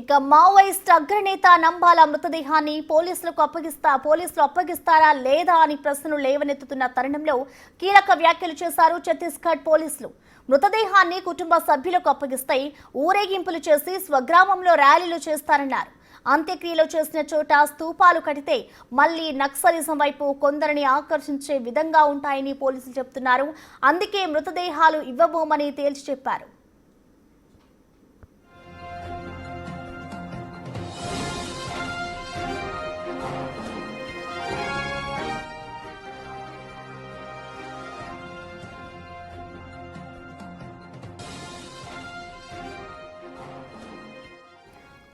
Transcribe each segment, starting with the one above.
ఇక మావోయిస్ట్ అగ్రనేత నంబాల మృతదేహాన్ని పోలీసులు అప్పగిస్తారా లేదా అని ప్రశ్నలు లేవనెత్తుతున్న తరుణంలో కీలక వ్యాఖ్యలు చేశారు ఛత్తీస్గఢ్ పోలీసులు. మృతదేహాన్ని కుటుంబ సభ్యులకు అప్పగిస్తే ఊరేగింపులు చేసి స్వగ్రామంలో ర్యాలీలు చేస్తారన్నారు. అంత్యక్రియలు చేసిన చోట స్తూపాలు కడితే మళ్లీ నక్సలిజం వైపు కొందరిని ఆకర్షించే విధంగా ఉంటాయని పోలీసులు చెబుతున్నారు. అందుకే మృతదేహాలు ఇవ్వబోమని తేల్చి చెప్పారు.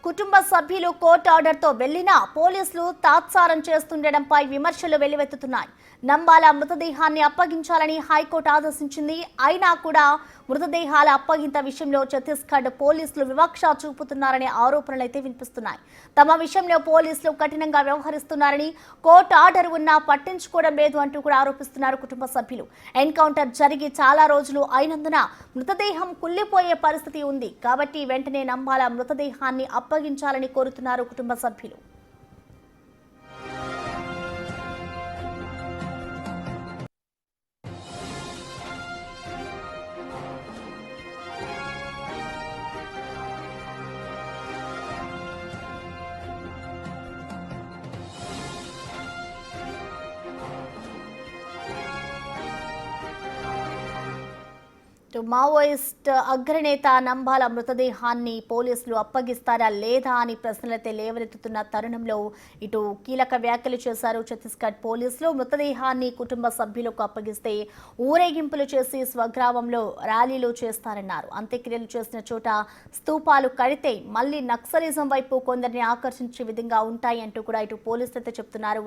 కుటుంబ సభ్యులు కోర్టు ఆర్డర్తో వెళ్లినా పోలీసులు తాత్సారం చేస్తుండటంపై విమర్శలు వెల్లువెత్తుతున్నాయి. నంబాల మృతదేహాన్ని అప్పగించాలని హైకోర్టు ఆదేశించింది. అయినా కూడా మృతదేహాల అప్పగింత విషయంలో ఛత్తీస్గఢ్ పోలీసులు వివక్ష చూపుతున్నారనే ఆరోపణలైతే వినిపిస్తున్నాయి. తమ విషయంలో పోలీసులు కఠినంగా వ్యవహరిస్తున్నారని, కోర్టు ఆర్డర్ ఉన్నా పట్టించుకోవడం లేదు అంటూ కూడా ఆరోపిస్తున్నారు కుటుంబ సభ్యులు. ఎన్కౌంటర్ జరిగి చాలా రోజులు అయినందున మృతదేహం కుళ్లిపోయే పరిస్థితి ఉంది కాబట్టి వెంటనే నంబాల మృతదేహాన్ని అప్పగించాలని కోరుతున్నారు కుటుంబ సభ్యులు. మావోయిస్ట్ అగ్రనేత నంబాల మృతదేహాన్ని పోలీసులు అప్పగిస్తారా లేదా అని ప్రశ్నలైతే లేవనెత్తుతున్న తరుణంలో ఇటు కీలక వ్యాఖ్యలు చేశారు ఛత్తీస్గఢ్ పోలీసులు. మృతదేహాన్ని కుటుంబ సభ్యులకు అప్పగిస్తే ఊరేగింపులు చేసి స్వగ్రామంలో ర్యాలీలు చేస్తారన్నారు. అంత్యక్రియలు చేసిన చోట స్తూపాలు కడితే మళ్లీ నక్సలిజం వైపు కొందరిని ఆకర్షించే విధంగా ఉంటాయి అంటూ కూడా ఇటు పోలీసులు అయితే చెప్తున్నారు.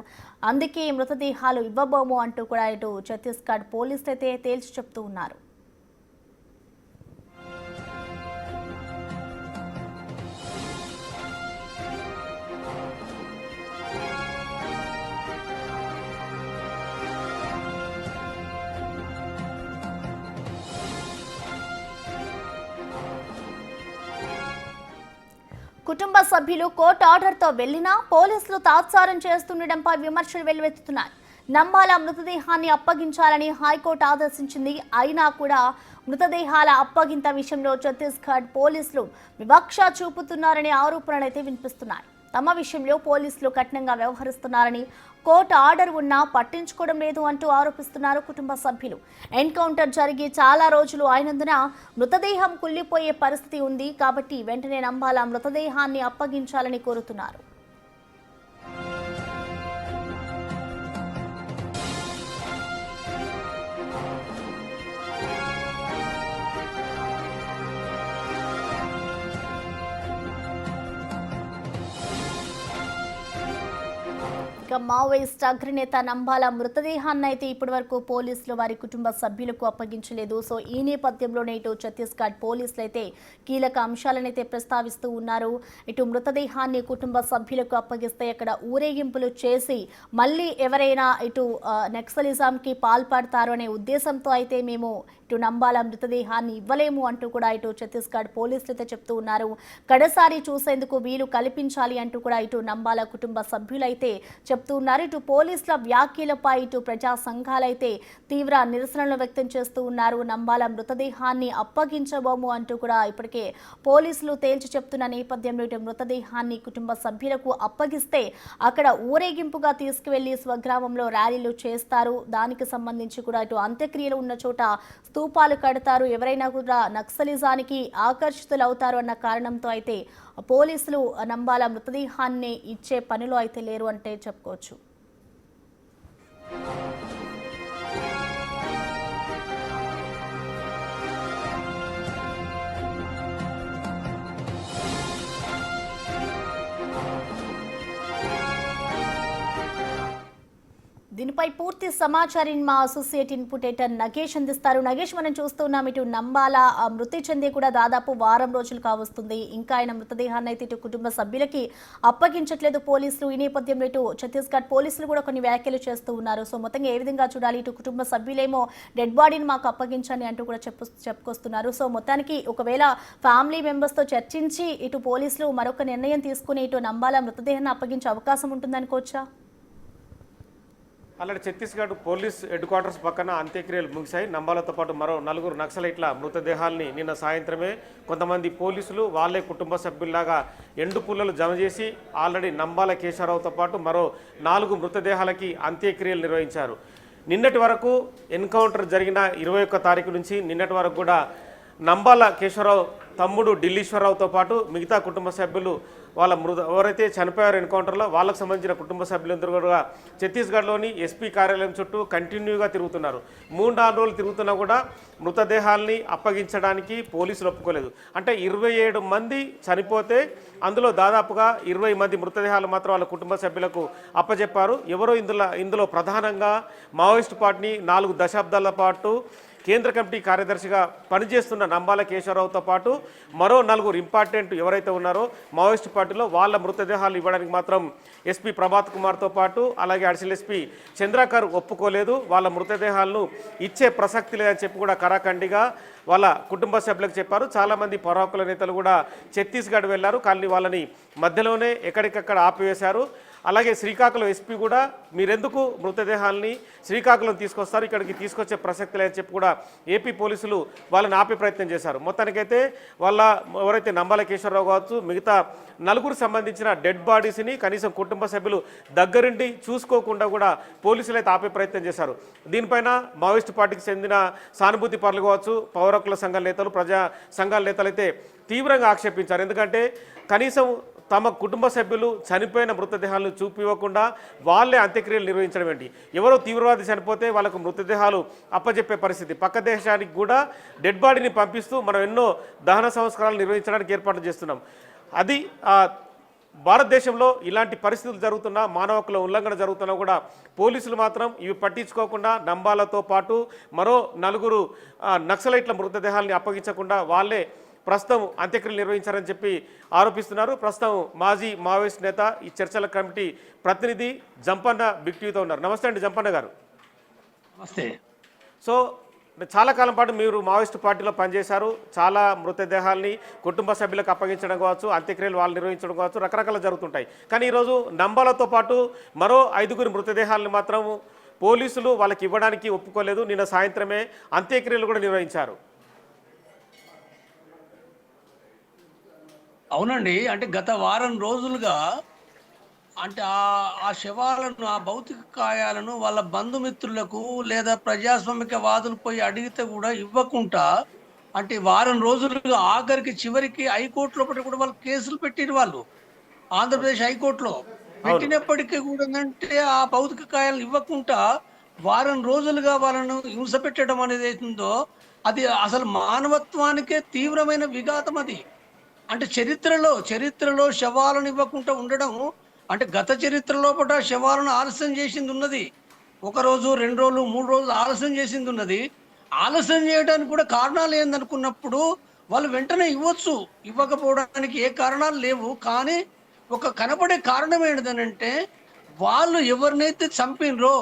అందుకే మృతదేహాలు ఇవ్వబోము అంటూ కూడా ఇటు ఛత్తీస్గఢ్ పోలీసులు అయితే తేల్చి చెప్తూ ఉన్నారు. కుటుంబ సభ్యులు కోర్టు ఆర్డర్తో వెళ్లినా పోలీసులు తాత్సారం చేస్తుండటంపై విమర్శలు వెల్లువెత్తుతున్నాయి. నంబాల మృతదేహాన్ని అప్పగించాలని హైకోర్టు ఆదేశించింది. అయినా కూడా మృతదేహాల అప్పగింత విషయంలో ఛత్తీస్గఢ్ పోలీసులు వివక్ష చూపుతున్నారనే ఆరోపణలైతే వినిపిస్తున్నాయి. తమ విషయంలో పోలీసులు కఠినంగా వ్యవహరిస్తున్నారని, కోర్టు ఆర్డర్ ఉన్నా పట్టించుకోవడం లేదు అంటూ ఆరోపిస్తున్నారు కుటుంబ సభ్యులు. ఎన్కౌంటర్ జరిగి చాలా రోజులు అయినందున మృతదేహం కుళ్లిపోయే పరిస్థితి ఉంది కాబట్టి వెంటనే నంబాల మృతదేహాన్ని అప్పగించాలని కోరుతున్నారు. మావోయిస్ట్ అగ్రనేత నంబాల మృతదేహాన్ని అయితే ఇప్పటి వరకు పోలీసులు వారి కుటుంబ సభ్యులకు అప్పగించలేదు. సో ఈ నేపథ్యంలోనే ఇటు ఛత్తీస్గఢ్ పోలీసులు అయితే కీలక అంశాలనైతే ప్రస్తావిస్తూ ఉన్నారు. ఇటు మృతదేహాన్ని కుటుంబ సభ్యులకు అప్పగిస్తే అక్కడ ఊరేగింపులు చేసి మళ్ళీ ఎవరైనా ఇటు నక్సలిజంకి పాల్పడతారు అనే ఉద్దేశంతో అయితే మేము ఇటు నంబాల మృతదేహాన్ని ఇవ్వలేము అంటూ కూడా ఇటు ఛత్తీస్గఢ్ పోలీసులు అయితే చెప్తూ ఉన్నారు. కడసారి చూసేందుకు వీలు కల్పించాలి అంటూ కూడా ఇటు నంబాల కుటుంబ సభ్యులైతే చెప్తూ ఉన్నారు. ఇటు పోలీసుల వ్యాఖ్యలపై ఇటు ప్రజా సంఘాలైతే తీవ్ర నిరసనలు వ్యక్తం చేస్తూ ఉన్నారు. నంబాల మృతదేహాన్ని అప్పగించబోము అంటూ కూడా ఇప్పటికే పోలీసులు తేల్చి చెప్తున్న నేపథ్యంలో ఇటు మృతదేహాన్ని కుటుంబ సభ్యులకు అప్పగిస్తే అక్కడ ఊరేగింపుగా తీసుకువెళ్లి స్వగ్రామంలో ర్యాలీలు చేస్తారు. దానికి సంబంధించి కూడా ఇటు అంత్యక్రియలు ఉన్న చోట స్తూపాలు కడతారు. ఎవరైనా కూడా నక్సలిజానికి ఆకర్షితులు అవుతారు అన్న కారణంతో అయితే పోలీసులు నంబాల మృతదేహాన్ని ఇచ్చే పనిలో అయితే లేరు అంటే చెప్పుకోవచ్చు. దీనిపై పూర్తి సమాచారాన్ని మా అసోసియేట్ ఇన్పుటేటర్ నగేష్ అందిస్తారు. నగేష్, మనం చూస్తున్నాం ఇటు నంబాల మృతి చెంది కూడా దాదాపు వారం రోజులు కావస్తుంది. ఇంకా ఆయన మృతదేహాన్ని అయితే ఇటు కుటుంబ సభ్యులకి అప్పగించట్లేదు పోలీసులు. ఈ నేపథ్యంలో ఇటు ఛత్తీస్గఢ్ పోలీసులు కూడా కొన్ని వ్యాఖ్యలు చేస్తూ ఉన్నారు. సో మొత్తంగా ఏ విధంగా చూడాలి? ఇటు కుటుంబ సభ్యులేమో డెడ్ బాడీని మాకు అప్పగించండి అంటూ కూడా చెప్పుకొస్తున్నారు. సో మొత్తానికి ఒకవేళ ఫ్యామిలీ మెంబర్స్తో చర్చించి ఇటు పోలీసులు మరొక నిర్ణయం తీసుకుని ఇటు నంబాల మృతదేహాన్ని అప్పగించే అవకాశం ఉంటుందనుకోవచ్చా? అలాంటి ఛత్తీస్గఢ్ పోలీస్ హెడ్ క్వార్టర్స్ పక్కన అంత్యక్రియలు ముగిశాయి. నంబాలతో పాటు మరో 4 నక్సలైట్ల మృతదేహాల్ని నిన్న సాయంత్రమే కొంతమంది పోలీసులు వాళ్ళే కుటుంబ సభ్యుల్లాగా ఎండు పుల్లలు జమ చేసి ఆల్రెడీ నంబాల కేశవరావుతో పాటు మరో 4 మృతదేహాలకి అంత్యక్రియలు నిర్వహించారు. నిన్నటి వరకు ఎన్కౌంటర్ జరిగిన 21 తారీఖు నుంచి నిన్నటి వరకు కూడా నంబాల కేశవరావు తమ్ముడు ఢిల్లీశ్వరరావుతో పాటు మిగతా కుటుంబ సభ్యులు వాళ్ళ ఎవరైతే చనిపోయారు ఎన్కౌంటర్లో వాళ్ళకు సంబంధించిన కుటుంబ సభ్యులందరూ కూడా ఛత్తీస్గఢ్లోని ఎస్పీ కార్యాలయం చుట్టూ కంటిన్యూగా తిరుగుతున్నారు. 3-4 రోజులు తిరుగుతున్నా కూడా మృతదేహాల్ని అప్పగించడానికి పోలీసులు ఒప్పుకోలేదు. అంటే 27 మంది చనిపోతే అందులో దాదాపుగా 20 మంది మృతదేహాలు మాత్రం వాళ్ళ కుటుంబ సభ్యులకు అప్పచెప్పారు. ఎవరో ఇందులో ప్రధానంగా మావోయిస్టు పార్టీని 4 దశాబ్దాల పాటు కేంద్ర కమిటీ కార్యదర్శిగా పనిచేస్తున్న నంబాల కేశవరావుతో పాటు మరో 4 ఇంపార్టెంట్ ఎవరైతే ఉన్నారో మావోయిస్టు పార్టీలో వాళ్ళ మృతదేహాలు ఇవ్వడానికి మాత్రం ఎస్పీ ప్రభాత్ కుమార్తో పాటు అలాగే అడిషనల్ ఎస్పీ చంద్రాకర్ ఒప్పుకోలేదు. వాళ్ళ మృతదేహాలను ఇచ్చే ప్రసక్తి లేదని చెప్పి కూడా కరాఖండిగా వాళ్ళ కుటుంబ సభ్యులకు చెప్పారు. చాలామంది పరాకుల నేతలు కూడా ఛత్తీస్గఢ్ వెళ్లారు, కానీ వాళ్ళని మధ్యలోనే ఎక్కడికక్కడ ఆపివేశారు. అలాగే శ్రీకాకుళం ఎస్పీ కూడా మీరెందుకు మృతదేహాల్ని శ్రీకాకుళం తీసుకొస్తారు, ఇక్కడికి తీసుకొచ్చే ప్రసక్తి లేదని చెప్పి కూడా ఏపీ పోలీసులు వాళ్ళని ఆపే ప్రయత్నం చేశారు. మొత్తానికైతే వాళ్ళ ఎవరైతే నంబాల కేశవరావు కావచ్చు మిగతా 4 సంబంధించిన డెడ్ బాడీస్ని కనీసం కుటుంబ సభ్యులు దగ్గరుండి చూసుకోకుండా కూడా పోలీసులు అయితే ఆపే ప్రయత్నం చేశారు. దీనిపైన మావోయిస్టు పార్టీకి చెందిన సానుభూతి పరులు కావచ్చు, పౌర హక్కుల సంఘాల నేతలు, ప్రజా సంఘాల నేతలు అయితే తీవ్రంగా ఆక్షేపించారు. ఎందుకంటే కనీసం తమ కుటుంబ సభ్యులు చనిపోయిన మృతదేహాలను చూపివ్వకుండా వాళ్ళే అంత్యక్రియలు నిర్వహించడం ఏంటి? ఎవరో తీవ్రవాది చనిపోతే వాళ్ళకు మృతదేహాలు అప్పచెప్పే పరిస్థితి. పక్క దేశానికి కూడా డెడ్ బాడీని పంపిస్తూ మనం ఎన్నో దహన సంస్కారాలు నిర్వహించడానికి ఏర్పాట్లు చేస్తున్నాం. అది భారతదేశంలో ఇలాంటి పరిస్థితులు జరుగుతున్నా, మానవ హక్కుల ఉల్లంఘన జరుగుతున్నా కూడా పోలీసులు మాత్రం ఇవి పట్టించుకోకుండా నంబాలతో పాటు మరో 4 నక్సలైట్ల మృతదేహాలని అప్పగించకుండా వాళ్ళే ప్రస్తుతం అంత్యక్రియలు నిర్వహించారని చెప్పి ఆరోపిస్తున్నారు. ప్రస్తుతం మాజీ మావోయిస్ట్ నేత ఈ చర్చల కమిటీ ప్రతినిధి జంపన్న బిగ్ టీవీతో ఉన్నారు. నమస్తే అండి జంపన్న గారు. నమస్తే. సో చాలా కాలం పాటు మీరు మావోయిస్టు పార్టీలో పనిచేశారు. చాలా మృతదేహాల్ని కుటుంబ సభ్యులకు అప్పగించడం కావచ్చు, అంత్యక్రియలు వాళ్ళు నిర్వహించడం కావచ్చు, రకరకాలు జరుగుతుంటాయి. కానీ ఈరోజు నంబాలతో పాటు మరో 5 మృతదేహాలను మాత్రం పోలీసులు వాళ్ళకి ఇవ్వడానికి ఒప్పుకోలేదు. నిన్న సాయంత్రమే అంత్యక్రియలు కూడా నిర్వహించారు. అవునండి, అంటే గత వారం రోజులుగా అంటే ఆ శవాలను, ఆ భౌతిక కాయాలను వాళ్ళ బంధుమిత్రులకు లేదా ప్రజాస్వామిక వాదులు పోయి అడిగితే కూడా ఇవ్వకుండా, అంటే వారం రోజులుగా ఆఖరికి చివరికి హైకోర్టులో కూడా వాళ్ళు కేసులు పెట్టిన వాళ్ళు ఆంధ్రప్రదేశ్ హైకోర్టులో పెట్టినప్పటికీ కూడా అంటే ఆ భౌతిక కాయాలను ఇవ్వకుండా వారం రోజులుగా వాళ్ళను హింస పెట్టడం అనేది అవుతుందో అది అసలు మానవత్వానికే తీవ్రమైన విఘాతం. అది అంటే చరిత్రలో శవాలను ఇవ్వకుండా ఉండడం అంటే గత చరిత్రలో కూడా శవాలను ఆలస్యం చేసింది ఉన్నది. 1 రోజు 2 రోజులు 3 రోజులు ఆలస్యం చేసింది ఉన్నది. ఆలస్యం చేయడానికి కూడా కారణాలు ఏందనుకున్నప్పుడు వాళ్ళు వెంటనే ఇవ్వచ్చు, ఇవ్వకపోవడానికి ఏ కారణాలు లేవు. కానీ ఒక కనపడే కారణం ఏంటిదనంటే వాళ్ళు ఎవరినైతే చంపినరో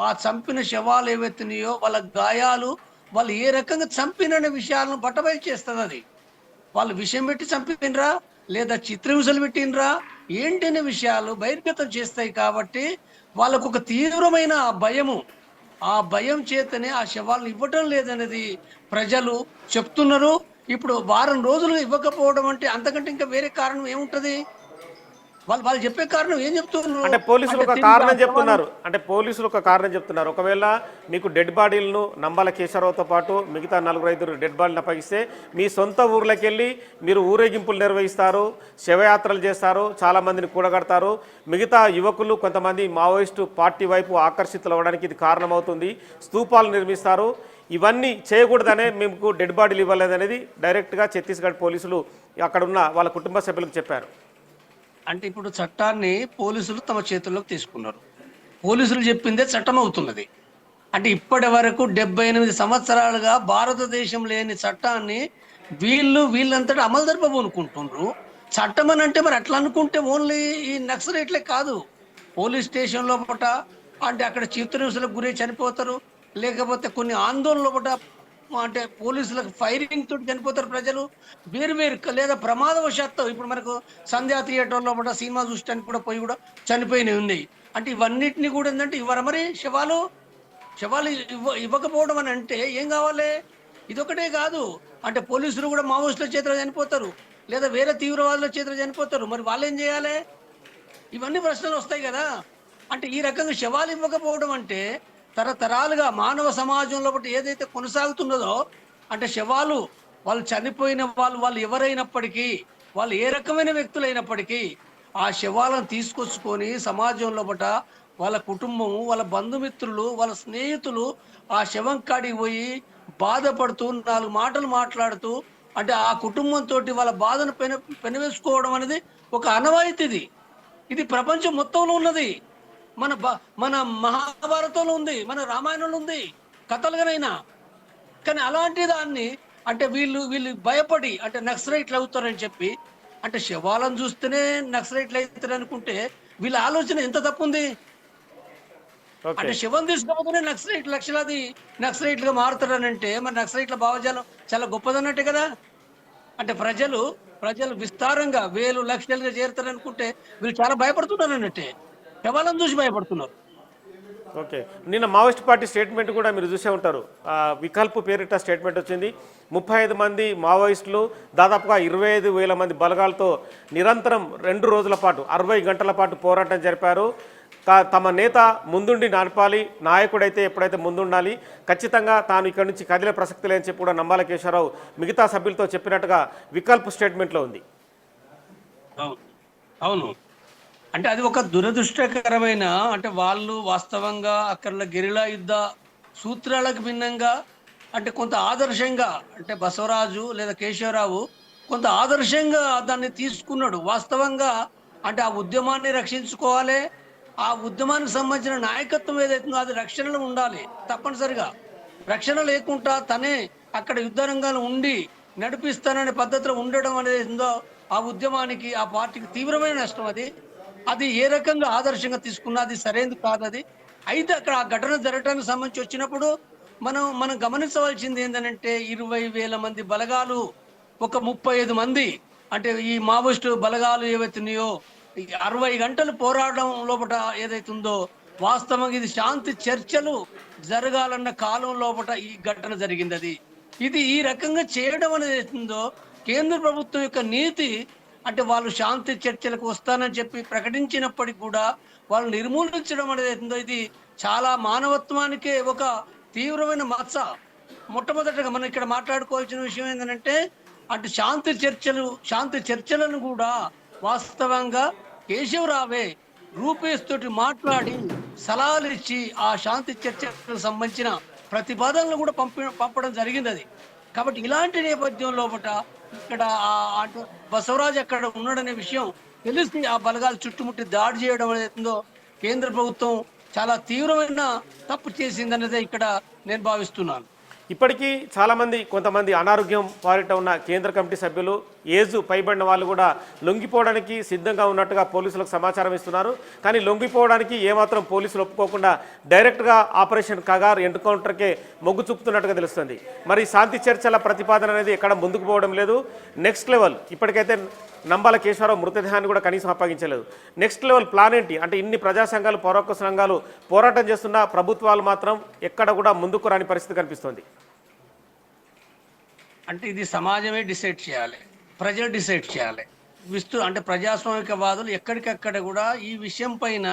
ఆ చంపిన శవాలు ఏవైతున్నాయో వాళ్ళ గాయాలు, వాళ్ళు ఏ రకంగా చంపిననే విషయాలను బట్టబయలు చేస్తుంది. అది వాళ్ళు విషయం పెట్టి చంపినరా లేదా చిత్రహింసలు పెట్టినరా ఏంటి అనే విషయాలు బహిర్గతం చేస్తాయి. కాబట్టి వాళ్ళకు ఒక తీవ్రమైన భయము, ఆ భయం చేతనే ఆ శవాలను ఇవ్వటం లేదనేది ప్రజలు చెప్తున్నారు. ఇప్పుడు వారం రోజులు ఇవ్వకపోవడం అంటే అంతకంటే ఇంకా వేరే కారణం ఏముంటది? వాళ్ళు చెప్పే కారణం ఏం చెప్తున్నారు? అంటే పోలీసులు ఒక కారణం చెప్తున్నారు. ఒకవేళ మీకు డెడ్ బాడీలను నంబాల కేశవరావుతో పాటు మిగతా 4-5 డెడ్ బాడీలను అప్పగిస్తే మీ సొంత ఊర్లోకి వెళ్ళి మీరు ఊరేగింపులు నిర్వహిస్తారు, శవయాత్రలు చేస్తారు, చాలామందిని కూడగడతారు. మిగతా యువకులు కొంతమంది మావోయిస్టు పార్టీ వైపు ఆకర్షితులు అవ్వడానికి ఇది కారణమవుతుంది. స్తూపాలు నిర్మిస్తారు. ఇవన్నీ చేయకూడదనే మీకు డెడ్ బాడీలు ఇవ్వలేదనేది డైరెక్ట్గా ఛత్తీస్గఢ్ పోలీసులు అక్కడున్న వాళ్ళ కుటుంబ సభ్యులకు చెప్పారు. అంటే ఇప్పుడు చట్టాన్ని పోలీసులు తమ చేతుల్లోకి తీసుకున్నారు. పోలీసులు చెప్పిందే చట్టం అవుతున్నది. అంటే ఇప్పటి వరకు 78 సంవత్సరాలుగా భారతదేశం లేని చట్టాన్ని వీళ్ళంతటా అమలు జరపబోనుకుంటుండ్రు. చట్టం అని అంటే మరి అట్లా అనుకుంటే ఓన్లీ ఈ నక్సలైట్లే కాదు, పోలీస్ స్టేషన్ లోపట అంటే అక్కడ చిత్రహింసలకు గురై చనిపోతారు, లేకపోతే కొన్ని ఆందోళన లోపట అంటే పోలీసులకు ఫైరింగ్ తోటి చనిపోతారు ప్రజలు, వేరు వేరు లేదా ప్రమాదవశాత్తు ఇప్పుడు మనకు సంధ్యా థియేటర్ లోపట సినిమా చూడటానికి కూడా పోయి కూడా చనిపోయినవి ఉన్నాయి. అంటే ఇవన్నిటిని కూడా ఏంటంటే ఇవ్వరు మరి శవాలు ఇవ్వకపోవడం అని అంటే ఏం కావాలి? ఇదొకటే కాదు, అంటే పోలీసులు కూడా మావోయిస్టుల చేతిలో చనిపోతారు, లేదా వేరే తీవ్రవాదుల చేతిలో చనిపోతారు. మరి వాళ్ళు ఏం చేయాలి? ఇవన్నీ ప్రశ్నలు వస్తాయి కదా. అంటే ఈ రకంగా శవాలు ఇవ్వకపోవడం అంటే తరతరాలుగా మానవ సమాజంలో బట్టి ఏదైతే కొనసాగుతున్నదో, అంటే శవాలు వాళ్ళు చనిపోయిన వాళ్ళు ఎవరైనప్పటికీ, వాళ్ళు ఏ రకమైన వ్యక్తులైనప్పటికీ ఆ శవాలను తీసుకొచ్చుకొని సమాజంలో బట వాళ్ళ కుటుంబము, వాళ్ళ బంధుమిత్రులు, వాళ్ళ స్నేహితులు ఆ శవం కాడికి పోయి బాధపడుతూ 4 మాటలు మాట్లాడుతూ అంటే ఆ కుటుంబంతో వాళ్ళ బాధను పెనవేసుకోవడం అనేది ఒక ఆనవాయితీ. ఇది ప్రపంచం మొత్తంలో ఉన్నది. మన మహాభారతంలో ఉంది, మన రామాయణంలో ఉంది, కథలుగానైనా. కానీ అలాంటి దాన్ని అంటే వీళ్ళు భయపడి అంటే నక్సలైట్లు అవుతారని చెప్పి, అంటే శవాలను చూస్తేనే నక్సలైట్లు అవుతారు అనుకుంటే వీళ్ళ ఆలోచన ఎంత తప్పు ఉంది. అంటే శవం తీసుకోకపోతే లక్షలాది నక్సలైట్లుగా మారుతారని అంటే మరి నక్సలైట్ల భావజాలం చాలా గొప్పదన్నట్టే కదా. అంటే ప్రజలు విస్తారంగా వేలు లక్షలుగా చేరుతారనుకుంటే వీళ్ళు చాలా భయపడుతున్నారు అన్నట్టే, శవాలను చూసి భయపడుతున్నారు. ఓకే, నిన్న మావోయిస్ట్ పార్టీ స్టేట్మెంట్ కూడా మీరు చూసే ఉంటారు. వికల్ప్ పేరిట స్టేట్మెంట్ వచ్చింది. 35 మంది మావోయిస్టులు దాదాపుగా 25,000 మంది బలగాలతో నిరంతరం 2 రోజుల పాటు 60 గంటల పాటు పోరాటం జరిపారు. తమ నేత ముందుండి నడపాలి, నాయకుడైతే ఎప్పుడైతే ముందుండాలి, ఖచ్చితంగా తాను ఇక్కడి నుంచి కదిలే ప్రసక్తి లేని చెప్పి కూడా నంబాల కేశవరావు మిగతా సభ్యులతో చెప్పినట్టుగా వికల్ప్ స్టేట్మెంట్లో ఉంది. అవును, అంటే అది ఒక దురదృష్టకరమైన అంటే వాళ్ళు వాస్తవంగా అక్కడ గెరిలా యుద్ధ సూత్రాలకు భిన్నంగా అంటే కొంత ఆదర్శంగా అంటే బసవరాజు లేదా కేశవరావు కొంత ఆదర్శంగా దాన్ని తీసుకున్నాడు. వాస్తవంగా అంటే ఆ ఉద్యమాన్ని రక్షించుకోవాలి, ఆ ఉద్యమానికి సంబంధించిన నాయకత్వం ఏదైతుందో అది రక్షణలో ఉండాలి. తప్పనిసరిగా రక్షణ లేకుండా తనే అక్కడ యుద్ధ రంగాలు ఉండి నడిపిస్తాననే పద్ధతిలో ఉండడం అనేది ఉందో ఆ ఉద్యమానికి, ఆ పార్టీకి తీవ్రమైన నష్టం. అది ఏ రకంగా ఆదర్శంగా తీసుకున్నా అది సరైనది కాదు. అది అయితే అక్కడ ఆ ఘటన జరగడానికి సంబంధించి వచ్చినప్పుడు మనం గమనించవలసింది ఏంటంటే 20,000 మంది బలగాలు, ఒక 35 మంది అంటే ఈ మావోయిస్టు బలగాలు ఏవైతున్నాయో 60 గంటలు పోరాటం లోపల ఏదైతుందో వాస్తవంగా ఇది శాంతి చర్చలు జరగాలన్న కాలం లోపల ఈ ఘటన జరిగింది. ఇది ఈ రకంగా చేయడం అనేది ఏతుందో కేంద్ర ప్రభుత్వం యొక్క నీతి. అంటే వాళ్ళు శాంతి చర్చలకు వస్తానని చెప్పి ప్రకటించినప్పటికీ కూడా వాళ్ళు నిర్మూలించడం అనేది ఏతుందో ఇది చాలా మానవత్వానికే ఒక తీవ్రమైన మచ్చ. మొట్టమొదటిగా మనం ఇక్కడ మాట్లాడుకోవాల్సిన విషయం ఏంటంటే అంటే శాంతి చర్చలను కూడా వాస్తవంగా కేశవరావే రూపేష్ తోటి మాట్లాడి సలహాలు ఇచ్చి ఆ శాంతి చర్చలకు సంబంధించిన ప్రతిపాదనలు కూడా పంపడం జరిగింది. కాబట్టి ఇలాంటి నేపథ్యం లోపల ఇక్కడ బసవరాజు అక్కడ ఉన్నాడనే విషయం తెలిసి ఆ బలగాలు చుట్టుముట్టి దాడి చేయడం ఏదో కేంద్ర ప్రభుత్వం చాలా తీవ్రమైన తప్పు చేసిందనేది ఇక్కడ నేను భావిస్తున్నాను. ఇప్పటికీ చాలామంది కొంతమంది అనారోగ్యం పాలిట ఉన్న కేంద్ర కమిటీ సభ్యులు, ఏజ్ పైబడిన వాళ్ళు కూడా లొంగిపోవడానికి సిద్ధంగా ఉన్నట్టుగా పోలీసులకు సమాచారం ఇస్తున్నారు. కానీ లొంగిపోవడానికి ఏమాత్రం పోలీసులు ఒప్పుకోకుండా డైరెక్ట్గా ఆపరేషన్ కగార్ ఎన్కౌంటర్కే మొగ్గు చూపుతున్నట్టుగా తెలుస్తుంది. మరి శాంతి చర్చల ప్రతిపాదన అనేది ఎక్కడ ముందుకు పోవడం లేదు. నెక్స్ట్ లెవెల్ ఇప్పటికైతే నంబాల కేశవరావు మృతదేహాన్ని కూడా కనీసం అప్పగించలేదు. నెక్స్ట్ లెవెల్ ప్లాన్ ఏంటి అంటే ఇన్ని ప్రజా సంఘాలు, పౌరహక్కు సంఘాలు పోరాటం చేస్తున్న ప్రభుత్వాలు మాత్రం ఎక్కడ కూడా ముందుకు రాని పరిస్థితి కనిపిస్తోంది. అంటే ఇది సమాజమే డిసైడ్ చేయాలి, ప్రజలు డిసైడ్ చేయాలి. అంటే ప్రజాస్వామికవాదులు ఎక్కడికక్కడ కూడా ఈ విషయం పైన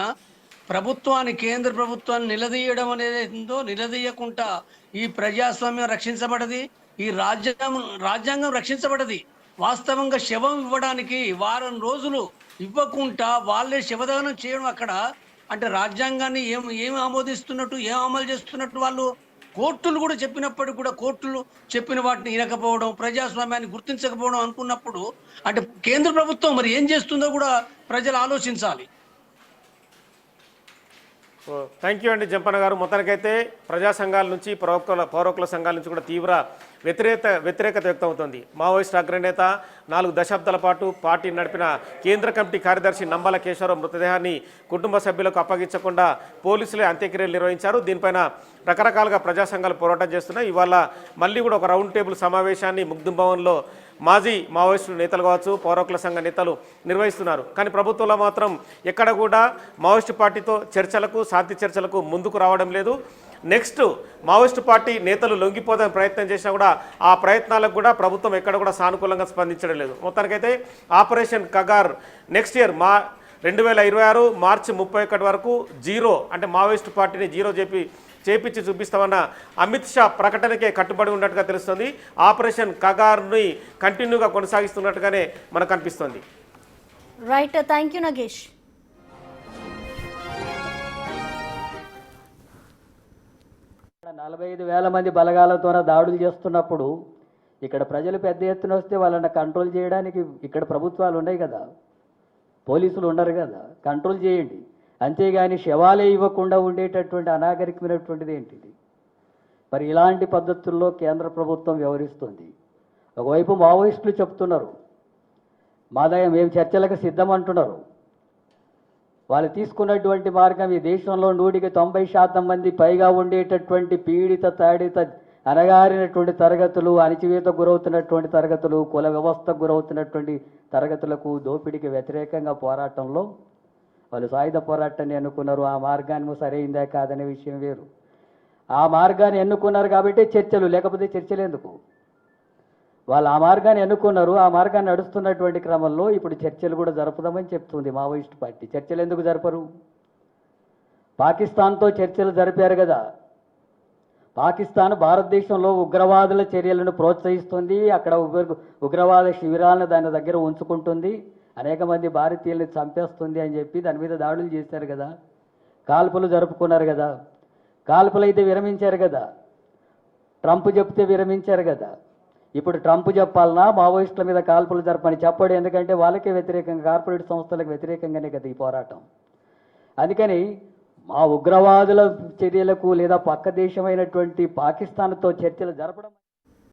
కేంద్ర ప్రభుత్వాన్ని నిలదీయడం అనేది ఉందో నిలదీయకుండా ఈ ప్రజాస్వామ్యం రక్షించబడది, ఈ రాజ్యాంగం రక్షించబడది. వాస్తవంగా శవం ఇవ్వడానికి వారం రోజులు ఇవ్వకుండా వాళ్ళే శవదహనం చేయడం అక్కడ అంటే రాజ్యాంగాన్ని ఏం ఆమోదిస్తున్నట్టు, ఏం అమలు చేస్తున్నట్టు వాళ్ళు కోర్టులు కూడా చెప్పినప్పటికీ కూడా కోర్టులు చెప్పిన వాటిని వినకపోవడం, ప్రజాస్వామ్యాన్ని గుర్తించకపోవడం అనుకున్నప్పుడు అంటే కేంద్ర ప్రభుత్వం మరి ఏం చేస్తుందో కూడా ప్రజలు ఆలోచించాలి. థ్యాంక్ యూ అండి జంపన్న గారు. మొత్తానికైతే ప్రజా సంఘాల నుంచి పౌరకుల సంఘాల నుంచి కూడా తీవ్ర వ్యతిరేకత వ్యక్తమవుతోంది. మావోయిస్టు అగ్రనేత 4 దశాబ్దాల పాటు పార్టీ నడిపిన కేంద్ర కమిటీ కార్యదర్శి నంబాల కేశవరావు మృతదేహాన్ని కుటుంబ సభ్యులకు అప్పగించకుండా పోలీసులే అంత్యక్రియలు నిర్వహించారు. దీనిపైన రకరకాలుగా ప్రజా సంఘాలు పోరాటం చేస్తున్నాయి. ఇవాళ మళ్ళీ కూడా ఒక రౌండ్ టేబుల్ సమావేశాన్ని ముగ్ధుం భవన్లో మాజీ మావోయిస్టు నేతలు కావచ్చు, పౌరకుల సంఘ నేతలు నిర్వహిస్తున్నారు. కానీ ప్రభుత్వంలో మాత్రం ఎక్కడ కూడా మావోయిస్టు పార్టీతో చర్చలకు, శాంతి చర్చలకు ముందుకు రావడం లేదు. నెక్స్ట్ మావోయిస్టు పార్టీ నేతలు లొంగిపోదని ప్రయత్నం చేసినా కూడా ఆ ప్రయత్నాలకు కూడా ప్రభుత్వం ఎక్కడ కూడా సానుకూలంగా స్పందించడం లేదు. మొత్తానికైతే ఆపరేషన్ కగార్ నెక్స్ట్ ఇయర్ 2026 మార్చి 31 వరకు జీరో, అంటే మావోయిస్టు పార్టీని జీరో చేపించి చూపిస్తామన్న అమిత్ షా ప్రకటనకే కట్టుబడి ఉన్నట్టుగా తెలుస్తుంది. ఆపరేషన్ కగార్ని కంటిన్యూగా కొనసాగిస్తున్నట్టుగానే మనకు అనిపిస్తుంది. Right, thank you Nagesh. 45,000 మంది బలగాలతోన దాడులు చేస్తున్నప్పుడు ఇక్కడ ప్రజలు పెద్ద ఎత్తున వస్తే వాళ్ళని కంట్రోల్ చేయడానికి ఇక్కడ ప్రభుత్వాలు ఉన్నాయి కదా, పోలీసులు ఉండరు కదా, కంట్రోల్ చేయండి. అంతేగాని శవాలే ఇవ్వకుండా ఉండేటటువంటి అనాగరికమైనటువంటిది ఏంటిది? మరి ఇలాంటి పద్ధతుల్లో కేంద్ర ప్రభుత్వం వ్యవహరిస్తుంది. ఒకవైపు మావోయిస్టులు చెప్తున్నారు మేము చర్చలకు సిద్ధం అంటున్నారు. వాళ్ళు తీసుకున్నటువంటి మార్గం ఈ దేశంలో 190% మంది పైగా ఉండేటటువంటి పీడిత తాడిత అనగారినటువంటి తరగతులు, అణచివేతకు గురవుతున్నటువంటి తరగతులు, కుల వ్యవస్థకు గురవుతున్నటువంటి తరగతులకు దోపిడీకి వ్యతిరేకంగా పోరాటంలో వాళ్ళు సాయుధ పోరాటాన్ని ఎన్నుకున్నారు. ఆ మార్గాన్ని సరైందా కాదనే విషయం వేరు. ఆ మార్గాన్ని ఎన్నుకున్నారు కాబట్టి చర్చలు, లేకపోతే చర్చలు ఎందుకు? వాళ్ళు ఆ మార్గాన్ని ఎన్నుకున్నారు. ఆ మార్గాన్ని నడుస్తున్నటువంటి క్రమంలో ఇప్పుడు చర్చలు కూడా జరుపుదామని చెప్తుంది మావోయిస్ట్ పార్టీ. చర్చలు ఎందుకు జరపరు? పాకిస్తాన్తో చర్చలు జరిపారు కదా. పాకిస్తాన్ భారతదేశంలో ఉగ్రవాదుల చర్యలను ప్రోత్సహిస్తుంది, అక్కడ ఉగ్రవాద శిబిరాలను దాని దగ్గర ఉంచుకుంటుంది, అనేక మంది భారతీయుల్ని చంపేస్తుంది అని చెప్పి దాని మీద దాడులు చేశారు కదా. కాల్పులు జరుపుకున్నారు కదా. కాల్పులు అయితే విరమించారు కదా. ట్రంప్ చెప్తే విరమించారు కదా. ఇప్పుడు ట్రంప్ చెప్పాలన్నా మావోయిస్టుల మీద కాల్పులు జరపని చెప్పడు. ఎందుకంటే వాళ్ళకే వ్యతిరేకంగా, కార్పొరేట్ సంస్థలకు వ్యతిరేకంగానే కదా ఈ పోరాటం. అందుకని మా ఉగ్రవాదుల చర్యలకు లేదా పక్క దేశమైనటువంటి పాకిస్తాన్తో చర్చలు జరపడం